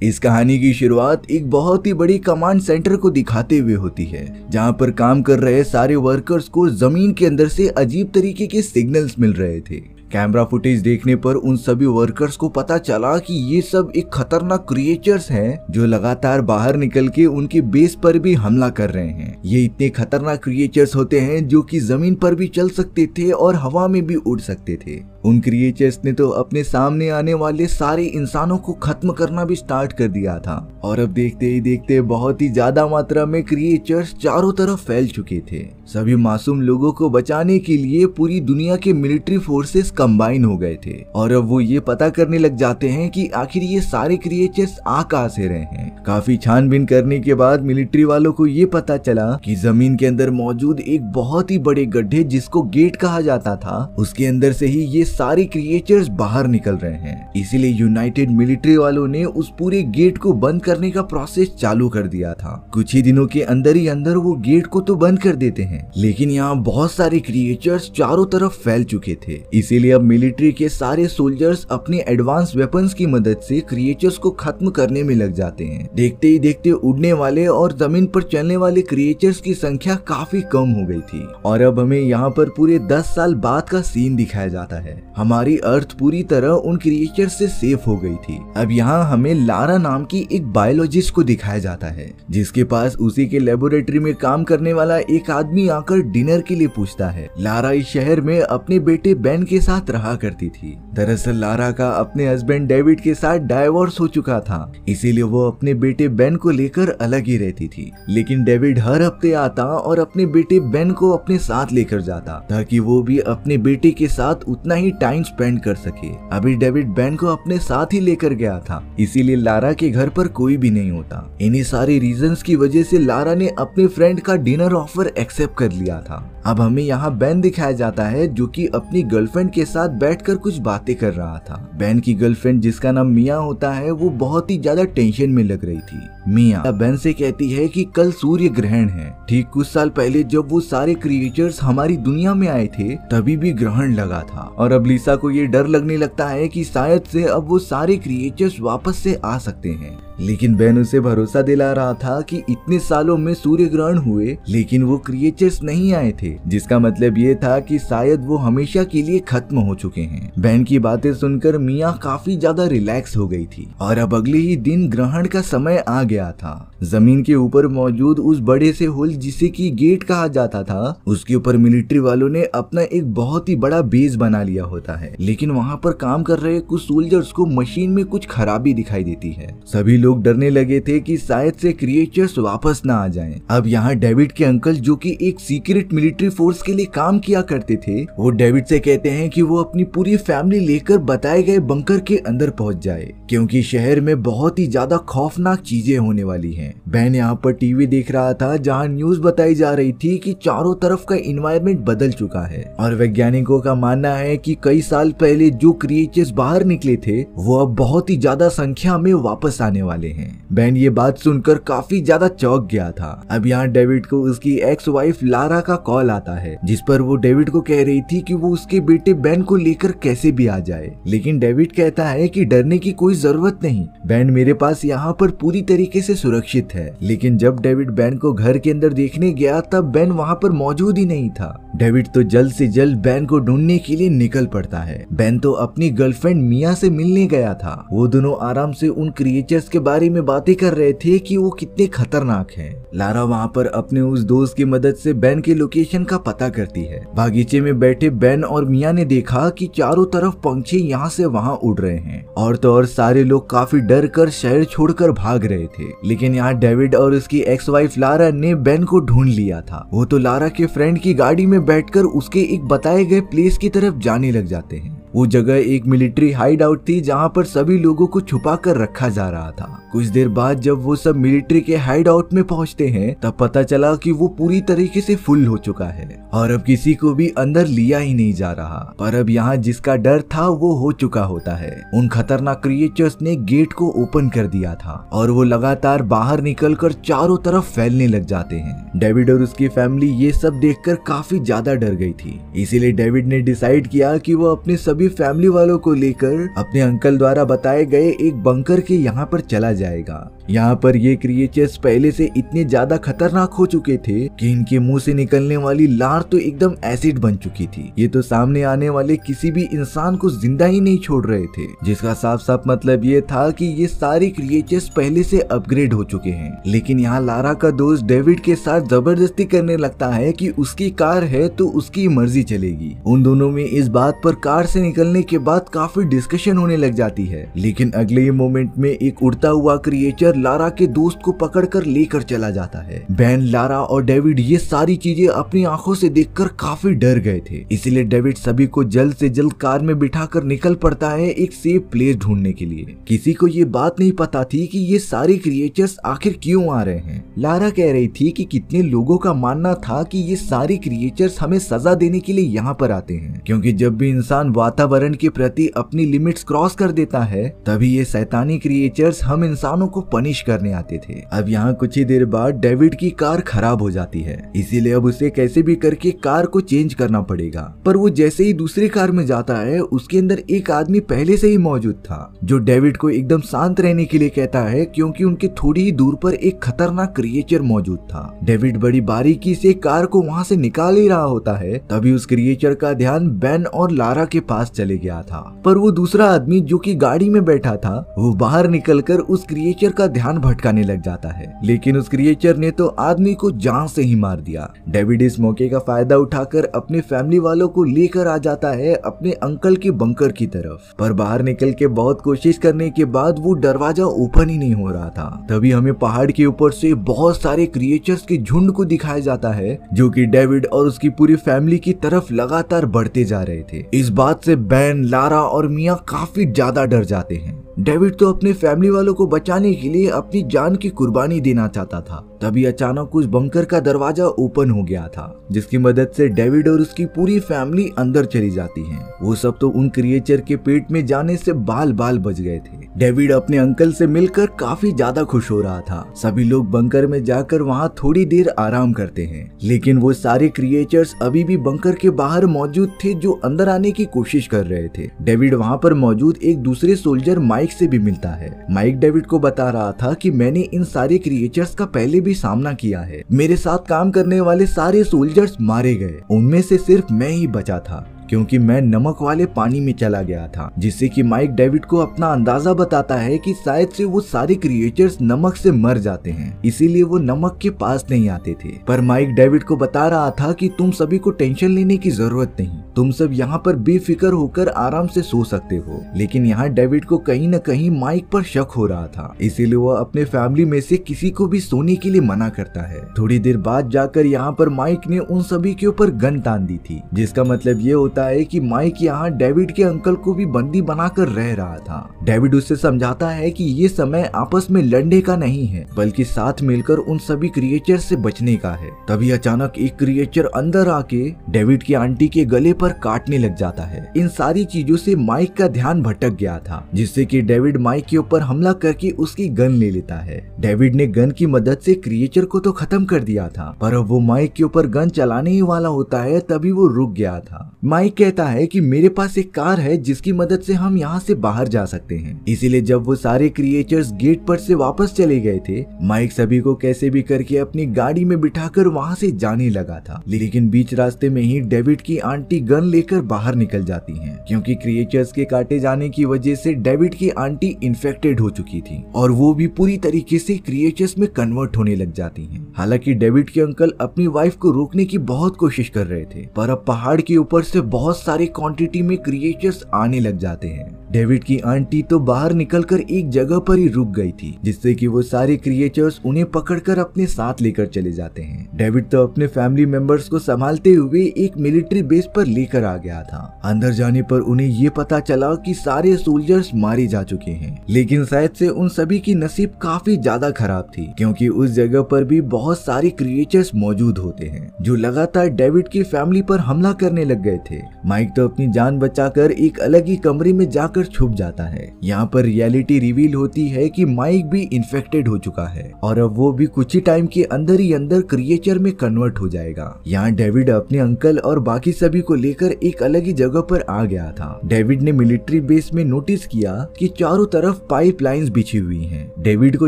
इस कहानी की शुरुआत एक बहुत ही बड़ी कमांड सेंटर को दिखाते हुए होती है, जहां पर काम कर रहे सारे वर्कर्स को जमीन के अंदर से अजीब तरीके के सिग्नल्स मिल रहे थे। कैमरा फुटेज देखने पर उन सभी वर्कर्स को पता चला कि ये सब एक खतरनाक क्रिएचर्स हैं जो लगातार बाहर निकल के उनके बेस पर भी हमला कर रहे हैं। ये इतने खतरनाक क्रिएचर्स होते हैं जो कि जमीन पर भी चल सकते थे और हवा में भी उड़ सकते थे। उन क्रिएचर्स ने तो अपने सामने आने वाले सारे इंसानों को खत्म करना भी स्टार्ट कर दिया था और अब देखते ही देखते बहुत ही ज्यादा मात्रा में क्रिएचर्स चारों तरफ फैल चुके थे। सभी मासूम लोगों को बचाने के लिए पूरी दुनिया के मिलिट्री फोर्सेस कंबाइन हो गए थे और अब वो ये पता करने लग जाते हैं कि आखिर ये सारे क्रिएचर्स आ कहां से रहे हैं। काफी छानबीन करने के बाद मिलिट्री वालों को ये पता चला कि जमीन के अंदर मौजूद एक बहुत ही बड़े गड्ढे जिसको गेट कहा जाता था, उसके अंदर से ही ये सारे क्रिएचर्स बाहर निकल रहे हैं। इसीलिए यूनाइटेड मिलिट्री वालों ने उस पूरे गेट को बंद करने का प्रोसेस चालू कर दिया था। कुछ ही दिनों के अंदर ही अंदर वो गेट को तो बंद कर देते हैं, लेकिन यहाँ बहुत सारे क्रिएचर्स चारों तरफ फैल चुके थे। इसीलिए अब मिलिट्री के सारे सोल्जर्स अपने एडवांस वेपन्स की मदद से क्रिएचर्स को खत्म करने में लग जाते हैं। देखते ही देखते उड़ने वाले और जमीन पर चलने वाले क्रिएचर्स की संख्या काफी कम हो गई थी और अब हमें यहाँ पर पूरे 10 साल बाद का सीन दिखाया जाता है। हमारी अर्थ पूरी तरह उन क्रिएचर्स से सेफ हो गई थी। अब यहाँ हमें लारा नाम की एक बायोलॉजिस्ट को दिखाया जाता है, जिसके पास उसी के लेबोरेटरी में काम करने वाला एक आदमी आकर डिनर के लिए पूछता है। लारा इस शहर में अपने बेटे बेन के साथ रहा करती थी। दरअसल लारा का अपने हस्बैंड डेविड के साथ डाइवोर्स हो चुका था, इसीलिए वो अपने बेटे बेन को लेकर अलग ही रहती थी। लेकिन डेविड हर हफ्ते आता और अपने बेटे बेन को अपने साथ लेकर जाता ताकि वो भी अपने बेटे के साथ उतना ही टाइम स्पेंड कर सके। अभी डेविड बेन को अपने साथ ही लेकर गया था, इसीलिए लारा के घर पर कोई भी नहीं होता। इन्हीं सारे रीजंस की वजह से लारा ने अपने फ्रेंड का डिनर ऑफर एक्सेप्ट कर लिया था। अब हमें यहाँ बेन दिखाया जाता है जो कि अपनी गर्लफ्रेंड के साथ बैठकर कुछ बातें कर रहा था। बेन की गर्लफ्रेंड जिसका नाम मिया होता है वो बहुत ही ज्यादा टेंशन में लग रही थी। मिया बेन से कहती है कि कल सूर्य ग्रहण है। ठीक कुछ साल पहले जब वो सारे क्रिएचर्स हमारी दुनिया में आए थे तभी भी ग्रहण लगा था और अब लिसा को ये डर लगने लगता है कि शायद से अब वो सारे क्रिएचर्स वापस से आ सकते हैं। लेकिन बेन उसे भरोसा दिला रहा था कि इतने सालों में सूर्य ग्रहण हुए लेकिन वो क्रिएचर्स नहीं आए थे, जिसका मतलब ये था कि शायद वो हमेशा के लिए खत्म हो चुके हैं। बेन की बातें सुनकर मिया काफी ज्यादा रिलैक्स हो गई थी और अब अगले ही दिन ग्रहण का समय आ गया था। जमीन के ऊपर मौजूद उस बड़े से होल जिसे कि गेट कहा जाता था, उसके ऊपर मिलिट्री वालों ने अपना एक बहुत ही बड़ा बेस बना लिया होता है। लेकिन वहाँ पर काम कर रहे कुछ सोल्जर्स को मशीन में कुछ खराबी दिखाई देती है। सभी लोग डरने लगे थे कि शायद से क्रिएचर्स वापस ना आ जाएं। अब यहाँ डेविड के अंकल जो कि एक सीक्रेट मिलिट्री फोर्स के लिए काम किया करते थे, वो डेविड से कहते हैं कि वो अपनी पूरी फैमिली लेकर बताए गए बंकर के अंदर पहुंच जाए, क्योंकि शहर में बहुत ही ज्यादा खौफनाक चीजें होने वाली हैं। बेन यहाँ पर टीवी देख रहा था जहाँ न्यूज बताई जा रही थी कि चारों तरफ का इन्वायरमेंट बदल चुका है और वैज्ञानिकों का मानना है कि कई साल पहले जो क्रिएचर्स बाहर निकले थे वो अब बहुत ही ज्यादा संख्या में वापस आने वाले हैं। बेन ये बात सुनकर काफी ज्यादा चौंक गया था। अब यहाँ डेविड को उसकी एक्स वाइफ लारा का कॉल आता है, जिस पर वो डेविड को कह रही थी कि वो उसके बेटे बेन को लेकर कैसे भी आ जाए। लेकिन डेविड कहता है कि डरने की कोई जरूरत नहीं, बेन मेरे पास यहाँ पर पूरी तरीके से सुरक्षित है। लेकिन जब डेविड बेन को घर के अंदर देखने गया तब बेन वहाँ पर मौजूद ही नहीं था। डेविड तो जल्द से जल्द बेन को ढूंढने के लिए निकल पड़ता है। बेन तो अपनी गर्लफ्रेंड मिया से मिलने गया था। वो दोनों आराम से उन क्रिएचर्स के बारे में बातें कर रहे थे कि वो कितने खतरनाक हैं। लारा वहाँ पर अपने उस दोस्त की मदद से बेन के लोकेशन का पता करती है। बागीचे में बैठे बेन और मिया ने देखा कि चारों तरफ पंछी यहाँ से वहाँ उड़ रहे हैं और तो और सारे लोग काफी डर कर शहर छोड़कर भाग रहे थे। लेकिन यहाँ डेविड और उसकी एक्स वाइफ लारा ने बेन को ढूंढ लिया था। वो तो लारा के फ्रेंड की गाड़ी में बैठकर उसके एक बताए गए प्लेस की तरफ जाने लग जाते हैं। वो जगह एक मिलिट्री हाइड आउट थी जहाँ पर सभी लोगों को छुपा कर रखा जा रहा था। कुछ देर बाद जब वो सब मिलिट्री के हाइड आउट में पहुँचते हैं तब पता चला कि वो पूरी तरीके से फुल हो चुका है और अब किसी को भी अंदर लिया ही नहीं जा रहा। पर अब यहाँ जिसका डर था वो हो चुका होता है। उन खतरनाक क्रिएचर्स ने गेट को ओपन कर दिया था और वो लगातार बाहर निकलकर चारों तरफ फैलने लग जाते हैं। डेविड और उसकी फैमिली ये सब देखकर काफी ज्यादा डर गई थी, इसीलिए डेविड ने डिसाइड किया कि वो अपने सभी फैमिली वालों को लेकर अपने अंकल द्वारा बताए गए एक बंकर के यहाँ पर चला जाएगा। यहाँ पर ये क्रिएचर्स पहले से इतने ज्यादा खतरनाक हो चुके थे कि इनके मुंह से निकलने वाली लार तो एकदम एसिड बन चुकी थी। ये तो सामने आने वाले किसी भी इंसान को जिंदा ही नहीं छोड़ रहे थे, जिसका साफ साफ मतलब ये था कि ये सारे क्रिएचर्स पहले से अपग्रेड हो चुके हैं। लेकिन यहाँ लारा का दोस्त डेविड के साथ जबरदस्ती करने लगता है कि उसकी कार है तो उसकी मर्जी चलेगी। उन दोनों में इस बात पर कार से निकलने के बाद काफी डिस्कशन होने लग जाती है। लेकिन अगले ही मोमेंट में एक उड़ता हुआ क्रिएचर लारा के दोस्त को पकड़कर लेकर चला जाता है। बेन, लारा और डेविड ये सारी चीजें अपनी आंखों से देखकर काफी डर गए थे, इसलिए डेविड सभी को जल्द से जल्द कार में बिठाकर निकल पड़ता है एक सेफ प्लेस ढूंढने के लिए। किसी को ये बात नहीं पता थी कि ये सारे क्रिएचर्स आखिर क्यों आ रहे हैं। लारा कह रही थी कि कितने लोगों का मानना था कि ये सारे क्रिएचर्स हमें सजा देने के लिए यहाँ पर आते हैं, क्योंकि जब भी इंसान वातावरण के प्रति अपनी लिमिट्स क्रॉस कर देता है तभी ये शैतानी क्रिएचर्स हम इंसानों को पनिश करने आते थे। अब यहाँ कुछ ही देर बाद डेविड की कार खराब हो जाती है, इसीलिए अब उसे कैसे भी करके कार को चेंज करना पड़ेगा। पर वो जैसे ही दूसरी कार में जाता है उसके अंदर एक आदमी पहले से ही मौजूद था, जो डेविड को एकदम शांत रहने के लिए कहता है, क्योंकि उनके थोड़ी ही दूर पर एक खतरनाक क्रिएचर मौजूद था। डेविड बड़ी बारीकी से कार को वहाँ से निकाल ही रहा होता है, तभी उस क्रिएचर का ध्यान बेन और लारा के पास चले गया था। पर वो दूसरा आदमी जो कि गाड़ी में बैठा था वो बाहर निकलकर उस क्रिएचर का ध्यान भटकाने लग जाता है, लेकिन उस क्रिएचर ने तो आदमी को जान से ही मार दिया। डेविड इस मौके का फायदा उठाकर अपने फैमिली वालों को लेकर आ जाता है अपने अंकल के बंकर की तरफ, पर बाहर निकल के बहुत कोशिश करने के बाद वो दरवाजा ओपन ही नहीं हो रहा था। तभी हमें पहाड़ के ऊपर से बहुत सारे क्रिएचर्स के झुंड को दिखाया जाता है, जो कि डेविड और उसकी पूरी फैमिली की तरफ लगातार बढ़ते जा रहे थे। इस बात से बेन, लारा और मिया काफी ज्यादा डर जाते हैं। डेविड तो अपने फैमिली वालों को बचाने के लिए अपनी जान की कुर्बानी देना चाहता था। तभी अचानक उस बंकर का दरवाजा ओपन हो गया था, जिसकी मदद से डेविड और उसकी पूरी फैमिली अंदर चली जाती है। वो सब तो उन क्रिएचर के पेट में जाने से बाल बाल बच गए थे। डेविड अपने अंकल से मिलकर काफी ज्यादा खुश हो रहा था। सभी लोग बंकर में जाकर वहाँ थोड़ी देर आराम करते हैं, लेकिन वो सारे क्रिएचर्स अभी भी बंकर के बाहर मौजूद थे, जो अंदर आने की कोशिश कर रहे थे। डेविड वहाँ पर मौजूद एक दूसरे सोल्जर माइक से भी मिलता है। माइक डेविड को बता रहा था कि मैंने इन सारे क्रिएचर्स का पहले भी सामना किया है। मेरे साथ काम करने वाले सारे सोल्जर्स मारे गए, उनमें से सिर्फ मैं ही बचा था, क्योंकि मैं नमक वाले पानी में चला गया था। जिससे कि माइक डेविड को अपना अंदाजा बताता है कि शायद से वो सारे क्रिएचर्स नमक से मर जाते हैं, इसीलिए वो नमक के पास नहीं आते थे। पर माइक डेविड को बता रहा था कि तुम सभी को टेंशन लेने की जरूरत नहीं, तुम सब यहाँ पर बेफिक्र होकर आराम से सो सकते हो। लेकिन यहाँ डेविड को कहीं न कहीं माइक पर शक हो रहा था, इसीलिए वो अपने फैमिली में से किसी को भी सोने के लिए मना करता है। थोड़ी देर बाद जाकर यहाँ पर माइक ने उन सभी के ऊपर गन तान दी थी, जिसका मतलब ये होता है कि माइक यहाँ डेविड के अंकल को भी बंदी बनाकर रह रहा था। डेविड उससे समझाता है कि ये समय आपस में लड़ने का नहीं है, बल्कि साथ मिलकर उन सभी क्रिएचर से बचने का है। तभी अचानक एक क्रिएचर अंदर आके डेविड की आंटी के गले पर काटने लग जाता है। इन सारी चीजों से माइक का ध्यान भटक गया था, जिससे कि डेविड माइक के ऊपर हमला करके उसकी गन ले लेता है। डेविड ने गन की मदद से क्रिएचर को तो खत्म कर दिया था, पर अब वो माइक के ऊपर गन चलाने ही वाला होता है, तभी वो रुक गया था। माइक कहता है कि मेरे पास एक कार है जिसकी मदद से हम यहाँ से बाहर जा सकते हैं। इसीलिए जब वो सारे क्रिएचर्स गेट पर से वापस चले गए थे, माइक सभी को कैसे भी करके अपनी गाड़ी में बिठाकर वहाँ से जाने लगा था। लेकिन बीच रास्ते में ही डेविड की आंटी गन लेकर बाहर निकल जाती हैं, क्योंकि क्रिएचर्स के काटे जाने की वजह से डेविड की आंटी इन्फेक्टेड हो चुकी थी और वो भी पूरी तरीके से क्रिएचर्स में कन्वर्ट होने लग जाती हैं। हालांकि डेविड के अंकल अपनी वाइफ को रोकने की बहुत कोशिश कर रहे थे, पर अब पहाड़ के ऊपर से बहुत सारे क्वांटिटी में क्रिएचर्स आने लग जाते हैं। डेविड की आंटी तो बाहर निकलकर एक जगह पर ही रुक गई थी, जिससे कि वो सारे क्रिएचर्स उन्हें पकड़कर अपने साथ लेकर चले जाते हैं। डेविड तो अपने फैमिली मेंबर्स को संभालते हुए एक मिलिट्री बेस पर लेकर आ गया था। अंदर जाने पर उन्हें ये पता चला कि सारे सोल्जर्स मारे जा चुके हैं, लेकिन शायद से उन सभी की नसीब काफी ज्यादा खराब थी, क्योंकि उस जगह पर भी बहुत सारे क्रिएचर्स मौजूद होते हैं, जो लगातार डेविड की फैमिली पर हमला करने लग गए थे। माइक तो अपनी जान बचाकर एक अलग ही कमरे में जाकर आकर छुप जाता है। यहाँ पर रियलिटी रिवील होती है कि माइक भी इन्फेक्टेड हो चुका है और अब वो भी कुछ ही टाइम के अंदर ही अंदर क्रिएचर में कन्वर्ट हो जाएगा। यहाँ डेविड अपने अंकल और बाकी सभी को लेकर एक अलग ही जगह पर आ गया था। डेविड ने मिलिट्री बेस में नोटिस किया कि चारों तरफ पाइपलाइंस बिछी हुई हैं। डेविड को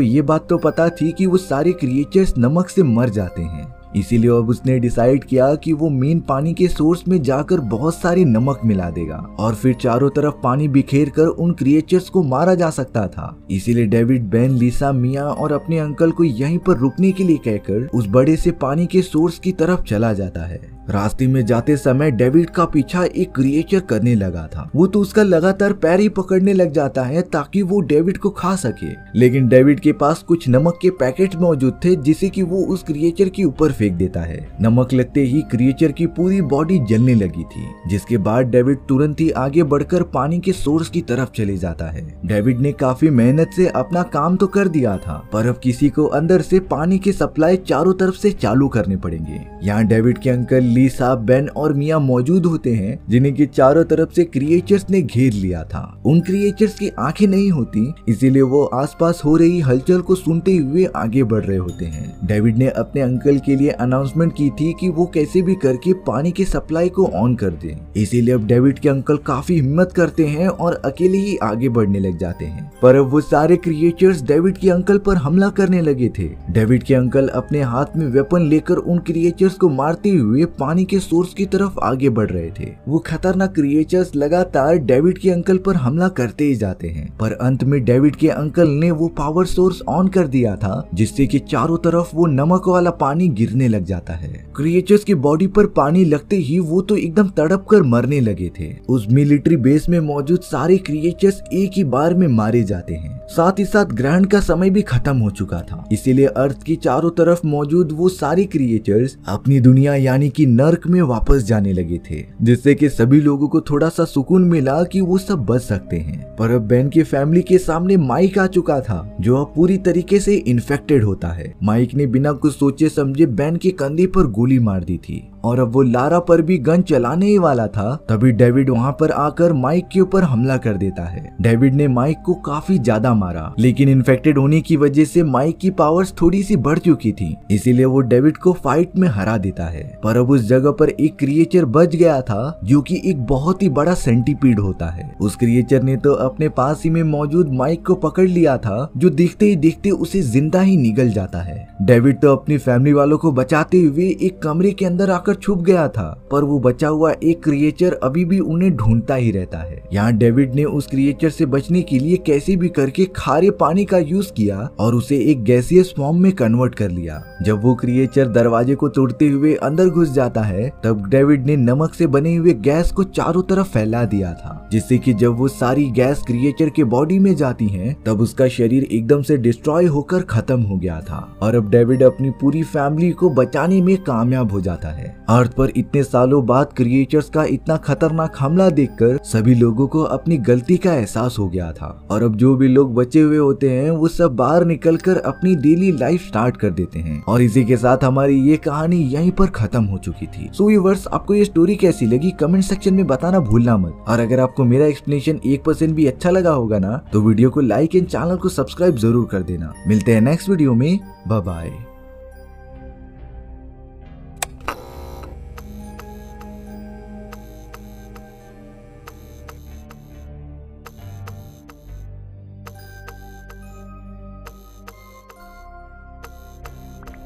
ये बात तो पता थी कि वो सारे क्रिएचर्स नमक से मर जाते हैं, इसीलिए अब उसने डिसाइड किया कि वो मेन पानी के सोर्स में जाकर बहुत सारी नमक मिला देगा और फिर चारों तरफ पानी बिखेर कर उन क्रिएचर्स को मारा जा सकता था। इसीलिए डेविड, बेन, लिसा, मिया और अपने अंकल को यहीं पर रुकने के लिए कहकर उस बड़े से पानी के सोर्स की तरफ चला जाता है। रास्ते में जाते समय डेविड का पीछा एक क्रिएचर करने लगा था। वो तो उसका लगातार पैर ही पकड़ने लग जाता है ताकि वो डेविड को खा सके, लेकिन डेविड के पास कुछ नमक के पैकेट मौजूद थे जिसे कि वो उस क्रिएचर के ऊपर फेंक देता है। नमक लगते ही क्रिएचर की पूरी बॉडी जलने लगी थी, जिसके बाद डेविड तुरंत ही आगे बढ़कर पानी के सोर्स की तरफ चले जाता है। डेविड ने काफी मेहनत से अपना काम तो कर दिया था, पर अब किसी को अंदर से पानी की सप्लाई चारों तरफ से चालू करने पड़ेंगे। यहाँ डेविड के अंकल, लिसा, बेन और मिया मौजूद होते हैं, जिन्हें के चारों तरफ से क्रिएचर्स ने घेर लिया था। उन क्रिएचर्स की आंखें नहीं होती, इसीलिए वो आसपास हो रही हलचल को सुनते हुए आगे बढ़ रहे होते हैं। डेविड ने अपने अंकल के लिए अनाउंसमेंट की थी कि वो कैसे भी करके पानी की सप्लाई को ऑन कर दें, इसीलिए अब डेविड के अंकल काफी हिम्मत करते हैं और अकेले ही आगे बढ़ने लग जाते हैं। पर अब वो सारे क्रिएचर्स डेविड के अंकल पर हमला करने लगे थे। डेविड के अंकल अपने हाथ में वेपन लेकर उन क्रिएचर्स को मारते हुए पानी के सोर्स की तरफ आगे बढ़ रहे थे। वो खतरनाक क्रिएचर्स लगातार डेविड के अंकल पर हमला करते ही जाते हैं, पर अंत में डेविड के अंकल ने वो पावर सोर्स ऑन कर दिया था, जिससे कि चारों तरफ वो नमक वाला पानी गिरने लग जाता है। क्रिएचर्स की बॉडी पर पानी लगते ही वो तो एकदम तड़प कर मरने लगे थे। उस मिलिट्री बेस में मौजूद सारे क्रिएचर्स एक ही बार में मारे जाते हैं। साथ ही साथ ग्रहण का समय भी खत्म हो चुका था, इसीलिए अर्थ की चारों तरफ मौजूद वो सारे क्रिएचर्स अपनी दुनिया यानी कि नर्क में वापस जाने लगे थे, जिससे कि सभी लोगों को थोड़ा सा सुकून मिला कि वो सब बच सकते हैं। पर अब बेन की फैमिली के सामने माइक आ चुका था, जो अब पूरी तरीके से इन्फेक्टेड होता है। माइक ने बिना कुछ सोचे समझे बेन के कंधे पर गोली मार दी थी और अब वो लारा पर भी गन चलाने ही वाला था, तभी डेविड वहाँ पर आकर माइक के ऊपर हमला कर देता है। डेविड ने माइक को काफी ज्यादा मारा, लेकिन इन्फेक्टेड होने की वजह से माइक की पावर्स थोड़ी सी बढ़ चुकी थी, इसीलिए वो डेविड को फाइट में हरा देता है। पर अब उस जगह पर एक क्रिएचर बच गया था, जो कि एक बहुत ही बड़ा सेंटीपीड होता है। उस क्रिएचर ने तो अपने पास ही में मौजूद माइक को पकड़ लिया था, जो देखते ही देखते उसे जिंदा ही निगल जाता है। डेविड तो अपनी फैमिली वालों को बचाते हुए एक कमरे के अंदर आकर छुप गया था, पर वो बचा हुआ एक क्रिएचर अभी भी उन्हें ढूंढता ही रहता है। यहाँ डेविड ने उस क्रिएचर से बचने के लिए कैसे भी करके खारे पानी का यूज किया और उसे एक गैसियस फॉर्म में कन्वर्ट कर लिया। जब वो क्रिएचर दरवाजे को तोड़ते हुए अंदर घुस जाता है, तब डेविड ने नमक से बने हुए गैस को चारों तरफ फैला दिया था, जिससे कि जब वो सारी गैस क्रिएचर के बॉडी में जाती है, तब उसका शरीर एकदम से डिस्ट्रॉय होकर खत्म हो गया था। और अब डेविड अपनी पूरी फैमिली को बचाने में कामयाब हो जाता है। अर्थ पर इतने सालों बाद क्रिएचर्स का इतना खतरनाक हमला देखकर सभी लोगों को अपनी गलती का एहसास हो गया था, और अब जो भी लोग बचे हुए होते हैं वो सब बाहर निकलकर अपनी डेली लाइफ स्टार्ट कर देते हैं। और इसी के साथ हमारी ये कहानी यहीं पर खत्म हो चुकी थी। सो व्यूअर्स, आपको ये स्टोरी कैसी लगी कमेंट सेक्शन में बताना भूलना मत। और अगर आपको मेरा एक्सप्लेनेशन 1% भी अच्छा लगा होगा ना, तो वीडियो को लाइक एंड चैनल को सब्सक्राइब जरूर कर देना। मिलते हैं नेक्स्ट वीडियो में, बाय बाय।